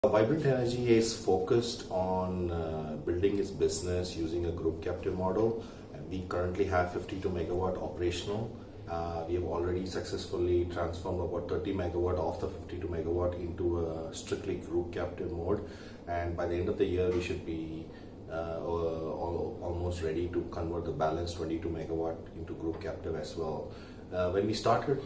Vibrant Energy is focused on building its business using a group captive model. We currently have 52 megawatt operational. We have already successfully transformed about 30 megawatt of the 52 megawatt into a strictly group captive mode, and by the end of the year we should be almost ready to convert the balance 22 megawatt into group captive as well. When we started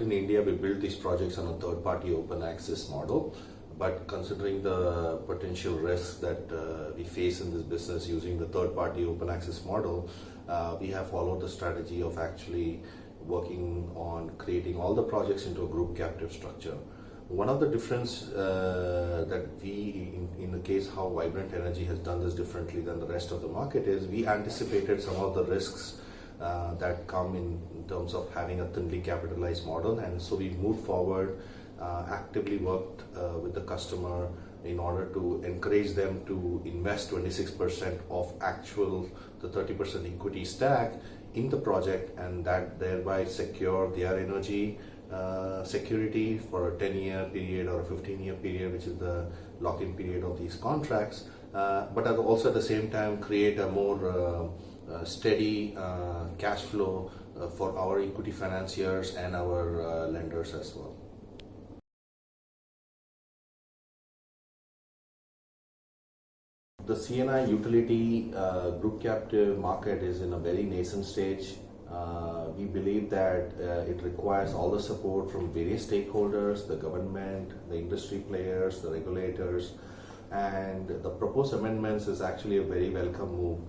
in India, we built these projects on a third-party open access model. But considering the potential risks that we face in this business using the third-party open access model, we have followed the strategy of actually working on creating all the projects into a group captive structure. One of the difference that we, in the case how Vibrant Energy has done this differently than the rest of the market, is we anticipated some of the risks that come in terms of having a thinly capitalized model, and so we moved forward, actively worked with the customer in order to encourage them to invest 26% of the 30% equity stack in the project, and that thereby secure their energy security for a 10-year period or a 15-year period, which is the lock-in period of these contracts, but also at the same time create a more steady cash flow for our equity financiers and our lenders as well. The C&I utility group captive market is in a very nascent stage. We believe that it requires all the support from various stakeholders, the government, the industry players, the regulators, and the proposed amendments is actually a very welcome move.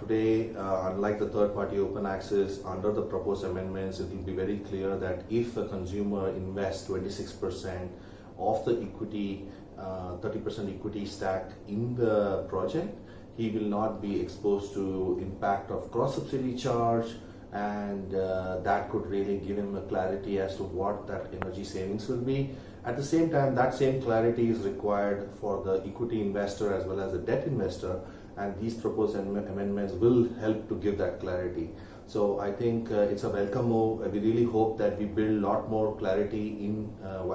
Today, unlike the third-party open access, under the proposed amendments, it will be very clear that if the consumer invests 26% of the equity, 30% equity stack in the project, he will not be exposed to impact of cross-subsidy charge, and that could really give him a clarity as to what that energy savings will be. At the same time, that same clarity is required for the equity investor as well as the debt investor, and these proposed amendments will help to give that clarity. So I think it's a welcome move. We really hope that we build a lot more clarity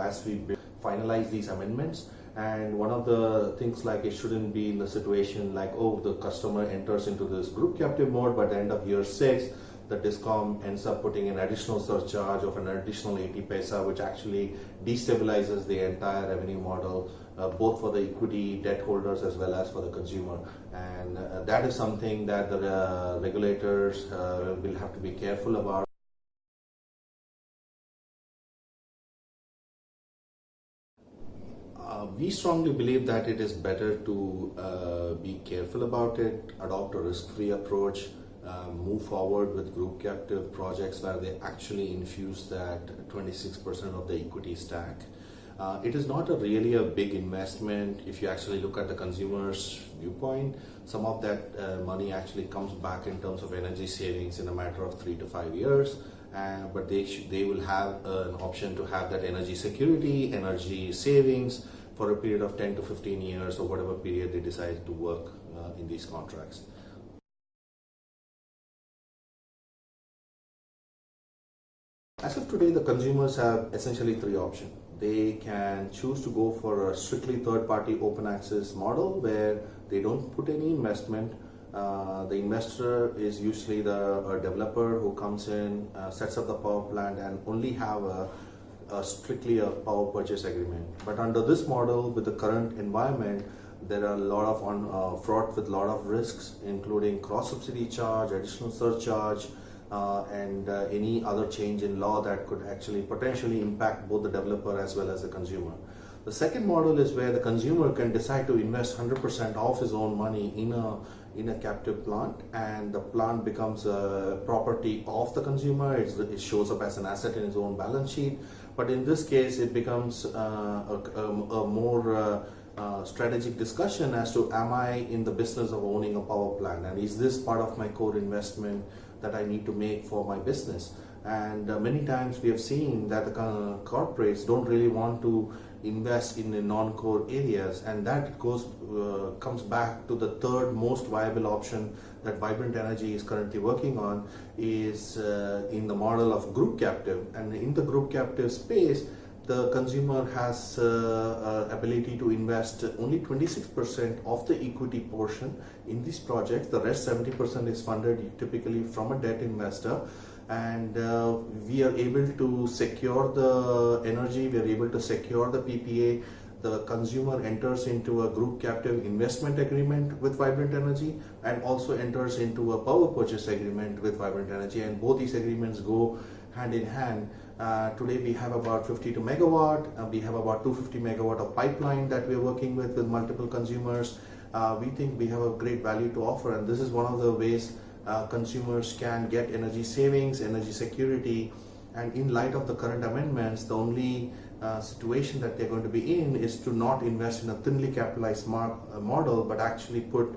as we finalize these amendments. And one of the things, like, it shouldn't be in the situation like, oh, the customer enters into this group captive mode, but at the end of year 6, the DISCOM ends up putting an additional surcharge of an additional 80 paisa, which actually destabilizes the entire revenue model, both for the equity debt holders as well as for the consumer. And that is something that the regulators will have to be careful about. We strongly believe that it is better to be careful about it, adopt a risk-free approach, move forward with group captive projects where they actually infuse that 26% of the equity stack. It is not really a big investment. If you actually look at the consumer's viewpoint, some of that money actually comes back in terms of energy savings in a matter of 3 to 5 years. But they will have an option to have that energy security, energy savings for a period of 10 to 15 years or whatever period they decide to work in these contracts. As of today, the consumers have essentially 3 options. They can choose to go for a strictly third-party open access model where they don't put any investment. The investor is usually a developer who comes in, sets up the power plant, and only have strictly a power purchase agreement. But under this model, with the current environment, there are a lot of fraught with a lot of risks, including cross-subsidy charge, additional surcharge, and any other change in law that could actually potentially impact both the developer as well as the consumer. The second model is where the consumer can decide to invest 100% of his own money in a captive plant, and the plant becomes a property of the consumer. It shows up as an asset in his own balance sheet. But in this case, it becomes a more strategic discussion as to, am I in the business of owning a power plant, and is this part of my core investment that I need to make for my business? And many times we have seen that the corporates don't really want to invest in the non-core areas, and that comes back to the third most viable option that Vibrant Energy is currently working on, is in the model of group captive. And in the group captive space, the consumer has ability to invest only 26% of the equity portion in these projects. The rest 70% is funded typically from a debt investor, and we are able to secure the energy, we are able to secure the PPA. The consumer enters into a group captive investment agreement with Vibrant Energy and also enters into a power purchase agreement with Vibrant Energy, and both these agreements go hand in hand. Today we have about 52 megawatt, we have about 250 megawatt of pipeline that we are working with multiple consumers. We think we have a great value to offer, and this is one of the ways consumers can get energy savings, energy security. And in light of the current amendments, the only situation that they're going to be in is to not invest in a thinly capitalized model, but actually put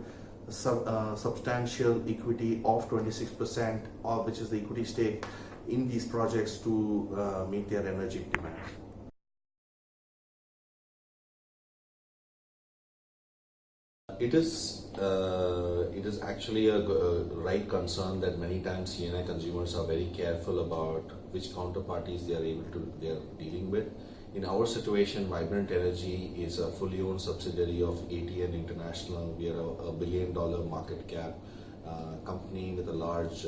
substantial equity of 26%, which is the equity stake in these projects to meet their energy demands. It is actually a right concern that many times CNI consumers are very careful about which counterparties they are dealing with. In our situation, Vibrant Energy is a fully owned subsidiary of ATN International. We are a $1 billion market cap company with a large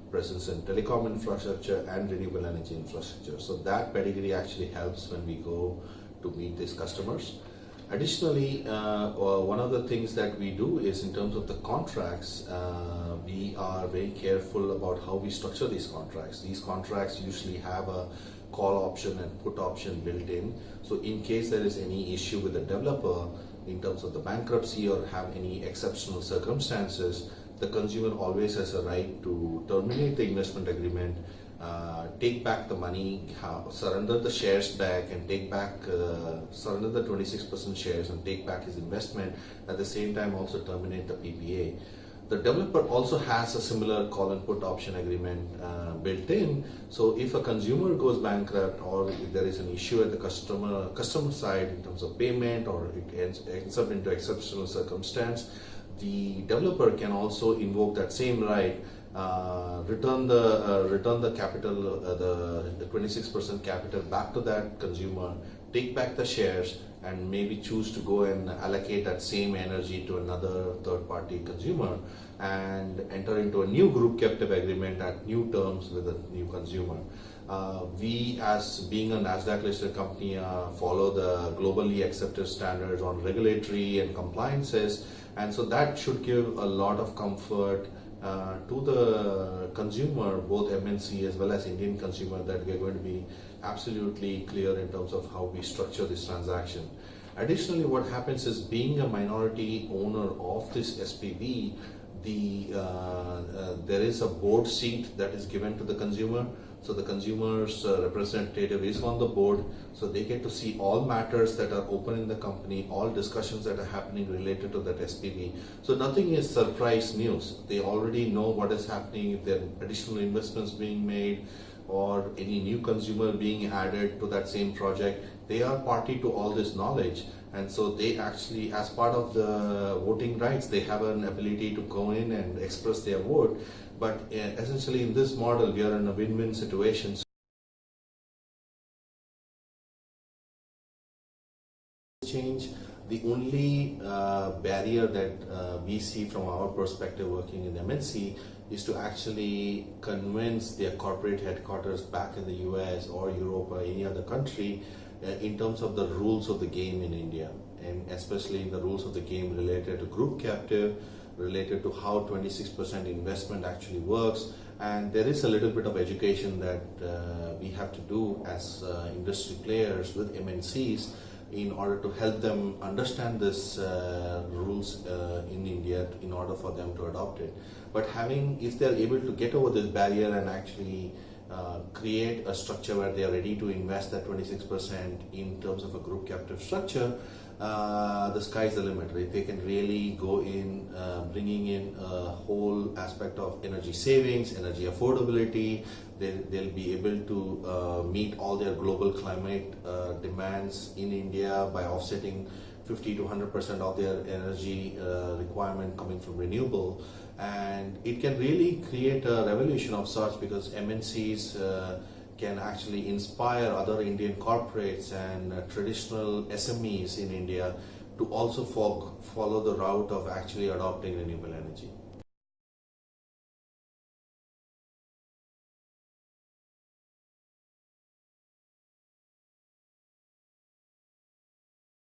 presence in telecom infrastructure and renewable energy infrastructure. So that pedigree actually helps when we go to meet these customers. Additionally, one of the things that we do is in terms of the contracts, we are very careful about how we structure these contracts. These contracts usually have a call option and put option built in. So in case there is any issue with the developer in terms of the bankruptcy or have any exceptional circumstances, the consumer always has a right to terminate the investment agreement, take back the money, surrender the shares back, and surrender the 26% shares and take back his investment. At the same time, also terminate the PPA. The developer also has a similar call and put option agreement built in. So if a consumer goes bankrupt or if there is an issue at the customer side in terms of payment, or it ends up into exceptional circumstance, the developer can also invoke that same right, return the capital, the 26% capital back to that consumer, take back the shares, and maybe choose to go and allocate that same energy to another third-party consumer and enter into a new group captive agreement at new terms with a new consumer. We, as being a NASDAQ listed company, follow the globally accepted standards on regulatory and compliances, and so that should give a lot of comfort to the consumer, both MNC as well as Indian consumer, that we are going to be absolutely clear in terms of how we structure this transaction. Additionally, what happens is, being a minority owner of this SPV, there is a board seat that is given to the consumer. So the consumer's representative is on the board, so they get to see all matters that are open in the company, all discussions that are happening related to that SPV. So nothing is surprise news. They already know what is happening, if there are additional investments being made or any new consumer being added to that same project. They are party to all this knowledge, and so they actually, as part of the voting rights, they have an ability to go in and express their vote. But essentially in this model, we are in a win-win situation. Change. The only barrier that we see from our perspective working in MNC is to actually convince their corporate headquarters back in the US or Europe or any other country in terms of the rules of the game in India, and especially in the rules of the game related to group captive, related to how 26% investment actually works. And there is a little bit of education that we have to do as industry players with MNCs in order to help them understand this rules in India in order for them to adopt it. But if they're able to get over this barrier and actually create a structure where they are ready to invest that 26% in terms of a group captive structure, the sky's the limit, right? They can really go in, bringing in a whole aspect of energy savings, energy affordability. They'll be able to meet all their global climate demands in India by offsetting 50 to 100% of their energy requirement coming from renewable. And it can really create a revolution of sorts, because MNCs can actually inspire other Indian corporates and traditional SMEs in India to also follow the route of actually adopting renewable energy.